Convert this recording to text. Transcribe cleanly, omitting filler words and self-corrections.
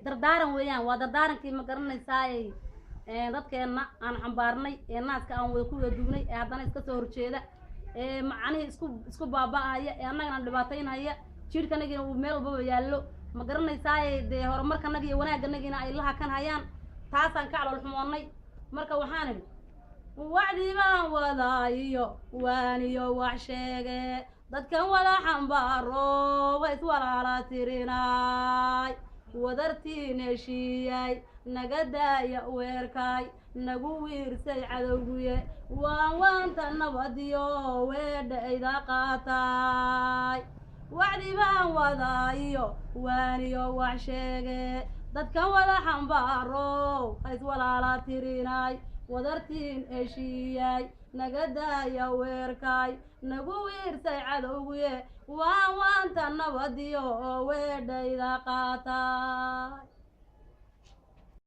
dardaaran weeyaan waa dardaarankii ma garanaysaay dadkeena aan xambaarnay naaska aan way ku waduunay haddana iska soo horjeeda macanii isku baaba'aya annagana dhibaataynaya jirkanagina uu meel walba yaallo ma garanaysaay dee horumarkanaga iyo wanaaganagiina ay la hakan hayaan taasaan ka calool xumoonnay marka waxaan idhi wacdi baan wadaayo waaniyo wax sheege dadkan wada xambaaro way iswalaala tirinaay wadartiin heshiiyay naga daaya weerkaay nagu wiirsay cadowguye waan waanta nabadiyo weedhayda qaataay wacdi baan wadaayo waaniyo wax sheege dadkan wada xambaaro way iswalaala tirinaay wadartiin heshiiyay naga daaya weerkaay nagu wiirsay cadowguye waan waanta nabadiyo weedhayda qaataay